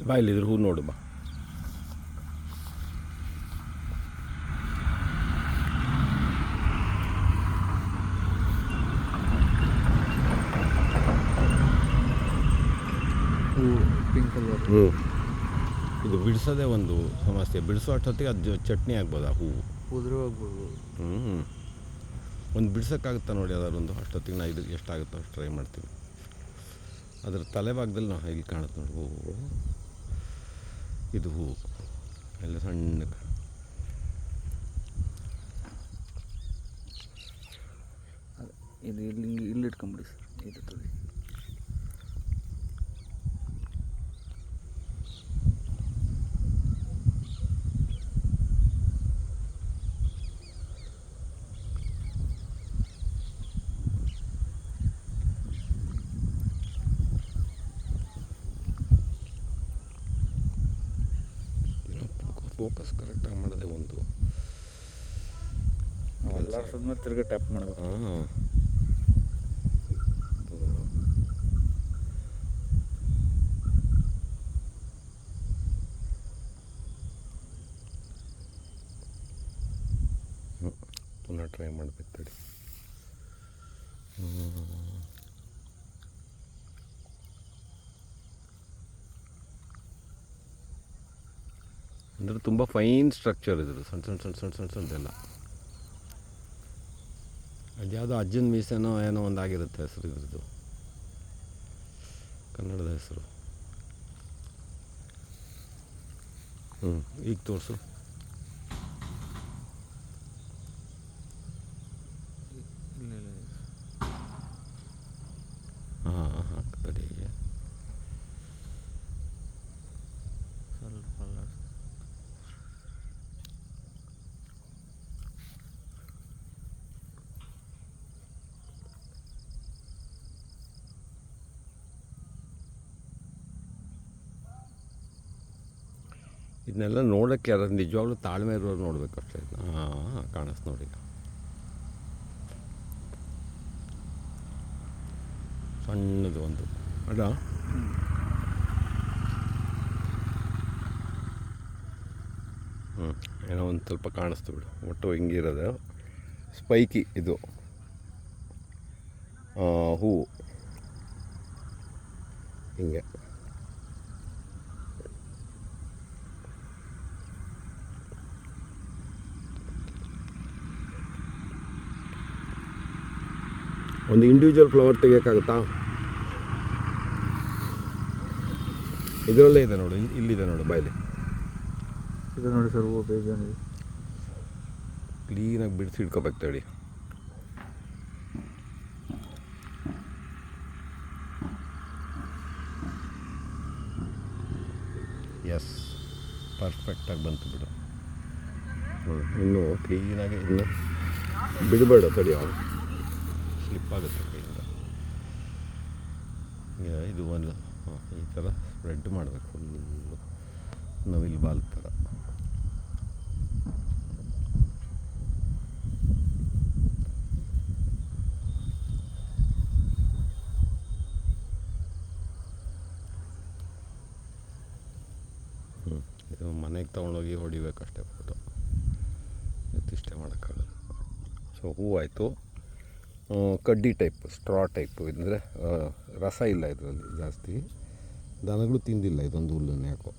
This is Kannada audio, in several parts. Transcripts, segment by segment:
ಬಾ ಇಲ್ಲಿದ್ರೆ ಹೂ ನೋಡು ಬಾ. Pink colour. ಇದು ಬಿಡಿಸೋದೇ ಒಂದು ಸಮಸ್ಯೆ. ಬಿಡಿಸೋ ಅಷ್ಟೊತ್ತಿಗೆ ಅದು ಚಟ್ನಿ ಆಗ್ಬೋದು ಆ ಹೂವು. ಉದುರು ಹೋಗ್ಬೋದು. ಒಂದು ಬಿಡ್ಸೋಕ್ಕಾಗುತ್ತಾ ನೋಡಿ ಅದರೊಂದು ಅಷ್ಟೊತ್ತಿಗೆ ನಾ ಇದು ಎಷ್ಟಾಗುತ್ತೋ ಅಷ್ಟು ಟ್ರೈ ಮಾಡ್ತೀನಿ. ಅದರ ತಲೆಭಾಗದಲ್ಲಿ ನಾವು ಇಲ್ಲಿ ಕಾಣುತ್ತೆ ನೋಡಿ ಹೂವು. ಇದು ಹೂವು ಎಲ್ಲ ಸಣ್ಣ ಇದು ಇಲ್ಲಿ ಇಟ್ಕೊಂಬಿಡಿ ಸರ್. ಇದು ತಡಿ. ಫೋಕಸ್ ಕರೆಕ್ಟಾಗಿ ಮಾಡೋದೇ ಒಂದು. ಎಲ್ಲ ಸುಮ್ಮನೆ ತಿರ್ಗಿ ಟ್ಯಾಪ್ ಮಾಡಬೇಕು. ಪುನಃ ಟ್ರೈ ಮಾಡಬೇಕು ತಡಿ. ಅಂದರೆ ತುಂಬ ಫೈನ್ ಸ್ಟ್ರಕ್ಚರ್ ಇದ್ರು, ಸಣ್ಣ ಸಣ್ಣ ಸಣ್ಣ ಸಣ್ಣ ಸಣ್ಣ ಸಣ್ಣದೆಲ್ಲ. ಅದ್ಯಾವುದೋ ಅಜ್ಜನ ಮೀಸೆನೋ ಏನೋ ಒಂದು ಆಗಿರುತ್ತೆ ಹೆಸರು ಇದ್ರದ್ದು, ಕನ್ನಡದ ಹೆಸರು. ಈಗ ತೋರಿಸು. ಹಾಂ ತಡಿ. ಸ್ವಲ್ಪ ಇದನ್ನೆಲ್ಲ ನೋಡೋಕ್ಕೆ ಯಾರು ನಿಜವಾಗ್ಲೂ ತಾಳ್ಮೆ ಇರೋರು ನೋಡಬೇಕು ಅಷ್ಟೇ. ಕಾಣಿಸ್ತು ನೋಡಿ. ಸಣ್ಣದು ಒಂದು ಅಲ್ಲ, ಏನೋ ಒಂದು ಸ್ವಲ್ಪ ಕಾಣಿಸ್ತು ಬಿಡು. ಒಟ್ಟು ಹಿಂಗಿರೋದು ಸ್ಪೈಕಿ ಇದು ಹೂವು ಹಿಂಗೆ. ಒಂದು ಇಂಡಿವಿಜುವಲ್ ಫ್ಲವರ್ ತೆಗಿಯೋಕ್ಕಾಗುತ್ತಾ? ಇದರಲ್ಲೇ ಇದೆ ನೋಡು, ಇಲ್ಲಿದೆ ನೋಡು ಬಾಯಲ್ಲಿ. ಇದು ನೋಡಿ ಸರ್, ಹೂವು ಬೇಜಾನಿದೆ. ಕ್ಲೀನಾಗಿ ಬಿಡಿಸಿ ಇಟ್ಕೋಬೇಕು ತಡಿ. ಎಸ್, ಪರ್ಫೆಕ್ಟಾಗಿ ಬಂತು ಬಿಡು. ಇನ್ನೂ ಕ್ಲೀನಾಗಿ ಇನ್ನು ಬಿಡಬೇಡ ತಡಿ, ಅವನು ಸ್ಲಿಪ್ ಆಗುತ್ತೆ ಕೈಯಿಂದ. ಇದು ಒಂದು ಈ ಥರ ಸ್ಪ್ರೆಡ್ ಮಾಡಬೇಕು ಫುಲ್ಲು, ನವಿಲು ಬಾಲ್ ಥರ. ಇದು ಮನೆಗೆ ತೊಗೊಂಡೋಗಿ ಹೊಡಿಬೇಕಷ್ಟೇ ಫೋಟೋ, ಇಷ್ಟೇ ಮಾಡೋಕ್ಕಾಗಲ್ಲ. ಸೊ ಹೂವಾಯಿತು. ಕಡ್ಡಿ ಟೈಪ್, ಸ್ಟ್ರಾ ಟೈಪು, ಅಂದರೆ ರಸ ಇಲ್ಲ ಇದರಲ್ಲಿ ಜಾಸ್ತಿ. ದನಗಳು ತಿಂದಿಲ್ಲ ಇದೊಂದು ಹುಲ್ಲನ್ನು ಯಾಕೋ.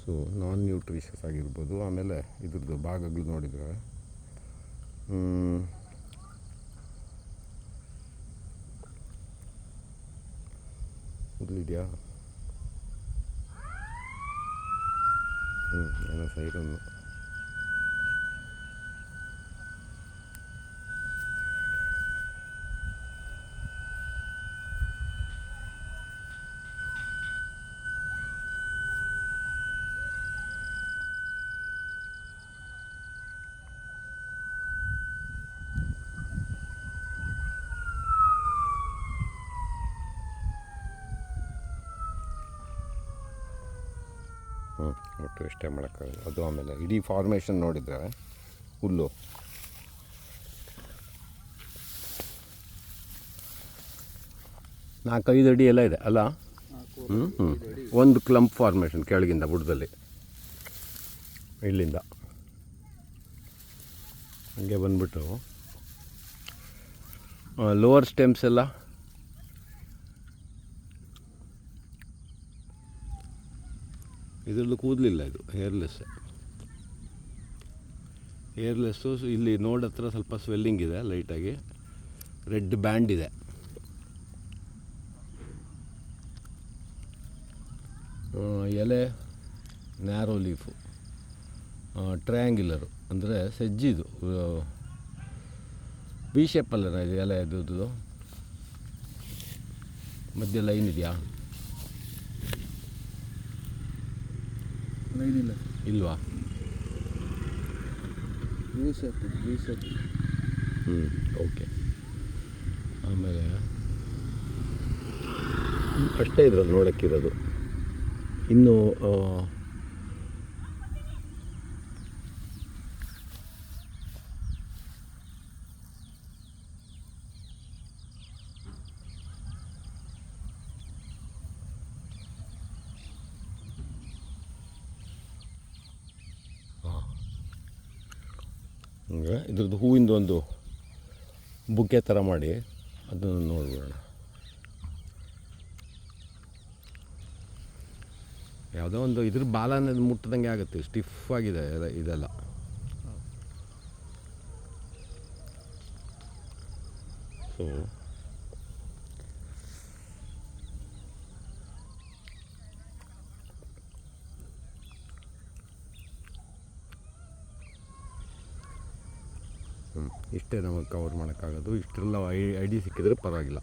ಸೊ ನಾನ್ ನ್ಯೂಟ್ರಿಷಸ್ ಆಗಿರ್ಬೋದು. ಆಮೇಲೆ ಇದ್ರದ್ದು ಭಾಗಗಳು ನೋಡಿದರೆ ಹುಲ್ಲಿದೆಯಾ? ಏನೋ ಸೈರನ್ನು. ಒಟ್ಟು ಇಷ್ಟೇ ಮಾಡೋಕ್ಕಾಗಲ್ಲ ಅದು. ಆಮೇಲೆ ಇಡೀ ಫಾರ್ಮೇಷನ್ ನೋಡಿದರೆ ಹುಲ್ಲು 4-5 ಅಡಿ ಎಲ್ಲ ಇದೆ ಅಲ್ಲ? ಒಂದು ಕ್ಲಂಪ್ ಫಾರ್ಮೇಷನ್ ಕೆಳಗಿಂದ ಬುಡದಲ್ಲಿ ಇಲ್ಲಿಂದ ಹಂಗೆ ಬಂದ್ಬಿಟ್ಟು ಲೋವರ್ ಸ್ಟೆಮ್ಸ್ ಎಲ್ಲ ಇದರದ್ದು ಕೂದಲಿಲ್ಲ, ಇದು ಹೇರ್ಲೆಸ್ಸು. ಇಲ್ಲಿ ನೋಡ್ ಹತ್ರ ಸ್ವಲ್ಪ ಸ್ವೆಲ್ಲಿಂಗ್ ಇದೆ, ಲೈಟಾಗಿ ರೆಡ್ ಬ್ಯಾಂಡ್ ಇದೆ. ಎಲೆ ನ್ಯಾರೋ ಲೀಫು, ಟ್ರಯಾಂಗ್ಯುಲರು, ಅಂದರೆ ಸಜ್ಜಿದು ಬಿ ಶೇಪಲ್ಲ ಇದು ಎಲೆ. ಇದು ಮಧ್ಯ ಲೈನ್ ಇದೆಯಾ? ಲೈನ್ ಇಲ್ಲ, ಇಲ್ವಾ? V shape. ಓಕೆ. ಆಮೇಲೆ ಅಷ್ಟೇ ಇದ್ರಲ್ಲಿ ನೋಡೋಕ್ಕಿರೋದು. ಇನ್ನು ಹಂಗೆ ಇದ್ರದ್ದು ಹೂವಿಂದು ಒಂದು ಬುಕ್ಕೆ ಥರ ಮಾಡಿ ಅದನ್ನು ನೋಡ್ಬಿಡೋಣ. ಯಾವುದೋ ಒಂದು ಇದ್ರ ಬಾಲನ ಮುಟ್ಟದಂಗೆ ಆಗುತ್ತೆ, ಸ್ಟಿಫ್ ಆಗಿದೆ ಇದೆಲ್ಲ. ಸೊ ಇಷ್ಟೇ ನಮಗೆ ಕವರ್ ಮಾಡೋಕ್ಕಾಗೋದು. ಇಷ್ಟೆಲ್ಲ ಐಡಿ ಸಿಕ್ಕಿದ್ರೆ ಪರವಾಗಿಲ್ಲ.